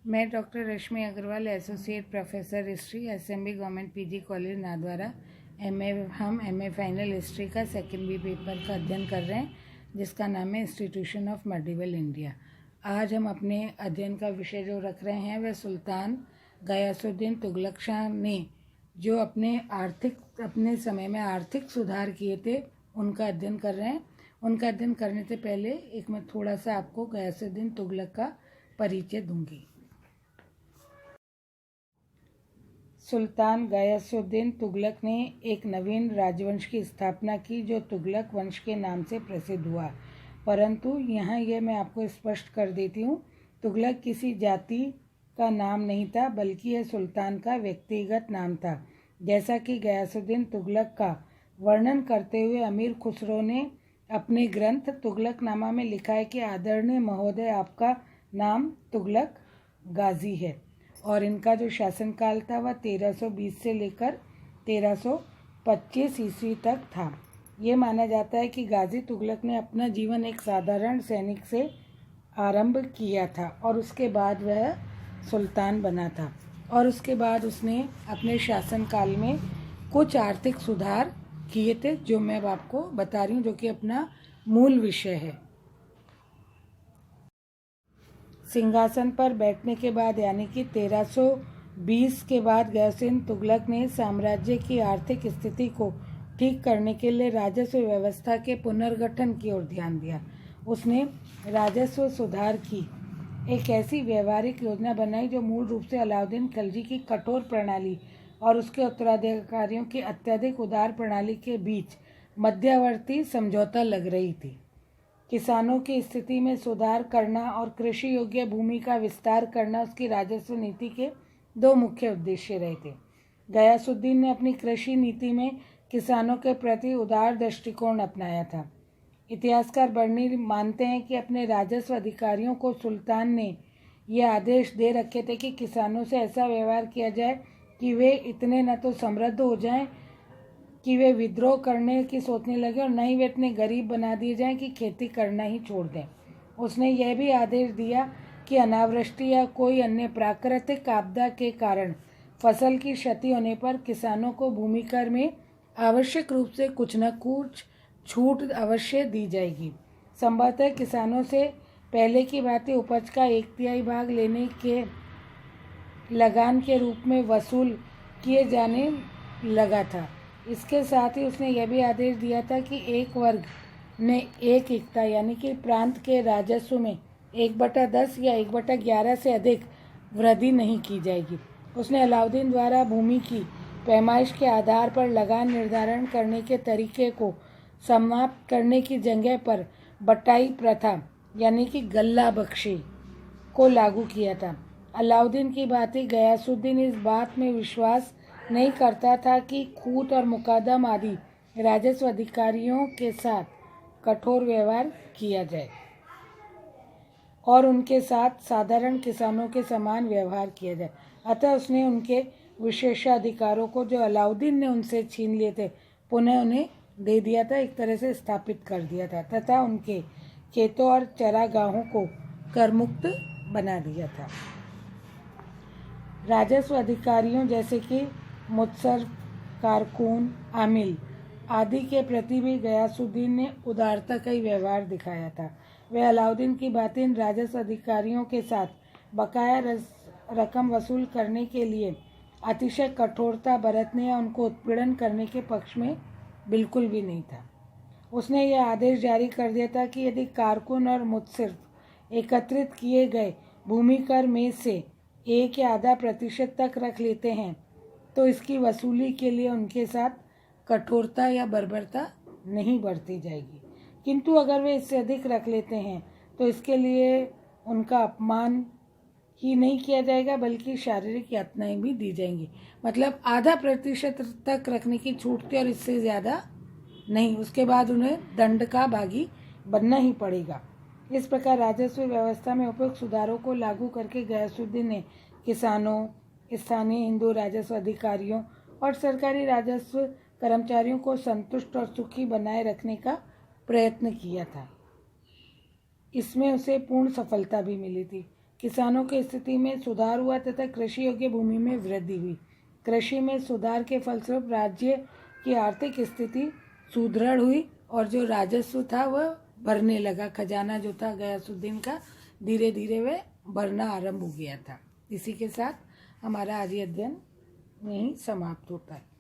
मैं doctor Rashmi Agarwal, associate professor history, SMB government PG college Nadwara. हम MA final history का second B paper का अध्ययन कर रहे हैं, जिसका नाम है इंस्टीट्यूशन ऑफ मेडिवल इंडिया। आज हम अपने अध्ययन का विषय जो रख रहे हैं वह सुल्तान गयासुद्दीन तुगलक शाह ने जो अपने समय में आर्थिक सुधार किए थे उनका अध्ययन कर रहे हैं। उनका अध्ययन करने से पहले मैं थोड़ा सा आपको गयासुद्दीन तुगलक का परिचय दूंगी। सुल्तान गयासुद्दीन तुगलक ने एक नवीन राजवंश की स्थापना की जो तुगलक वंश के नाम से प्रसिद्ध हुआ। परंतु यहाँ मैं आपको स्पष्ट कर देती हूँ, तुगलक किसी जाति का नाम नहीं था, बल्कि यह सुल्तान का व्यक्तिगत नाम था। जैसा कि गयासुद्दीन तुगलक का वर्णन करते हुए अमीर खुसरो ने अपने ग्रंथ तुगलकनामा में लिखा है कि आदरणीय महोदय, आपका नाम तुगलक गाजी है। और इनका जो शासनकाल था वह 1320 से लेकर 1325 ईस्वी तक था। ये माना जाता है कि गाजी तुगलक ने अपना जीवन एक साधारण सैनिक से आरंभ किया था और उसके बाद वह सुल्तान बना था। और उसके बाद उसने अपने शासनकाल में कुछ आर्थिक सुधार किए थे, जो मैं अब आपको बता रही हूँ, जो कि अपना मूल विषय है। सिंहासन पर बैठने के बाद यानी कि 1320 के बाद गयासुद्दीन तुगलक ने साम्राज्य की आर्थिक स्थिति को ठीक करने के लिए राजस्व व्यवस्था के पुनर्गठन की ओर ध्यान दिया। उसने राजस्व सुधार की एक ऐसी व्यवहारिक योजना बनाई जो मूल रूप से अलाउद्दीन खिलजी की कठोर प्रणाली और उसके उत्तराधिकारियों की अत्यधिक उदार प्रणाली के बीच मध्यवर्ती समझौता लग रही थी। किसानों की स्थिति में सुधार करना और कृषि योग्य भूमि का विस्तार करना उसकी राजस्व नीति के दो मुख्य उद्देश्य रहे थे। गयासुद्दीन ने अपनी कृषि नीति में किसानों के प्रति उदार दृष्टिकोण अपनाया था। इतिहासकार बर्नी मानते हैं कि अपने राजस्व अधिकारियों को सुल्तान ने यह आदेश दे रखे थे कि किसानों से ऐसा व्यवहार किया जाए कि वे इतने न तो समृद्ध हो जाएं कि वे विद्रोह करने की सोचने लगे और न ही वे इतने गरीब बना दिए जाएं कि खेती करना ही छोड़ दें। उसने यह भी आदेश दिया कि अनावृष्टि या कोई अन्य प्राकृतिक आपदा के कारण फसल की क्षति होने पर किसानों को भूमि कर में आवश्यक रूप से कुछ न कुछ छूट अवश्य दी जाएगी। संभवतः किसानों से पहले की भांति उपज का 1/3 भाग लेने के लगान के रूप में वसूल किए जाने लगा था। इसके साथ ही उसने यह भी आदेश दिया था कि एक वर्ग ने 1 इक्ता यानी कि प्रांत के राजस्व में 1/10 या 1/11 से अधिक वृद्धि नहीं की जाएगी। उसने अलाउद्दीन द्वारा भूमि की पैमाइश के आधार पर लगान निर्धारण करने के तरीके को समाप्त करने की जगह पर बटाई प्रथा यानी कि गल्ला बख्शी को लागू किया था। अलाउद्दीन की भांति गयासुद्दीन इस बात में विश्वास नहीं करता था कि खूत और मुकदम आदि राजस्व अधिकारियों के साथ कठोर व्यवहार किया जाए और उनके साथ साधारण किसानों के समान व्यवहार किया जाए। अतः उसने उनके विशेषाधिकारों को जो अलाउद्दीन ने उनसे छीन लिए थे पुनः उन्हें दे दिया था, एक तरह से स्थापित कर दिया था, तथा उनके खेतों और चरागाहों को करमुक्त बना दिया था। राजस्व अधिकारियों जैसे कि मुत्सर, कारकून, आमिल आदि के प्रति भी गयासुद्दीन ने उदारता का ही व्यवहार दिखाया था। वह अलाउद्दीन की भांति इन राजस्व अधिकारियों के साथ बकाया रकम वसूल करने के लिए अतिशय कठोरता बरतने या उनको उत्पीड़न करने के पक्ष में बिल्कुल भी नहीं था। उसने यह आदेश जारी कर दिया था कि यदि कारकुन और मुत्सरिफ एकत्रित किए गए भूमि कर में से 1 या आधा प्रतिशत तक रख लेते हैं तो इसकी वसूली के लिए उनके साथ कठोरता या बर्बरता नहीं बरती जाएगी, किंतु अगर वे इससे अधिक रख लेते हैं तो इसके लिए उनका अपमान ही नहीं किया जाएगा बल्कि शारीरिक यातनाएं भी दी जाएंगी। मतलब आधा प्रतिशत तक रखने की छूट थी और इससे ज़्यादा नहीं। उसके बाद उन्हें दंड का भागी बनना ही पड़ेगा। इस प्रकार राजस्व व्यवस्था में उपयुक्त सुधारों को लागू करके गयासुद्दीन ने किसानों, स्थानीय हिंदू राजस्व अधिकारियों और सरकारी राजस्व कर्मचारियों को संतुष्ट और सुखी बनाए रखने का प्रयत्न किया था। इसमें उसे पूर्ण सफलता भी मिली थी। किसानों की स्थिति में सुधार हुआ तथा कृषि योग्य भूमि में वृद्धि हुई। कृषि में सुधार के फलस्वरूप राज्य की आर्थिक स्थिति सुदृढ़ हुई और जो राजस्व था वह भरने लगा। खजाना जो था गयासुद्दीन का धीरे धीरे वह भरना आरंभ हो गया था। इसी के साथ हमारा आज ये अध्ययन यहीं समाप्त होता है।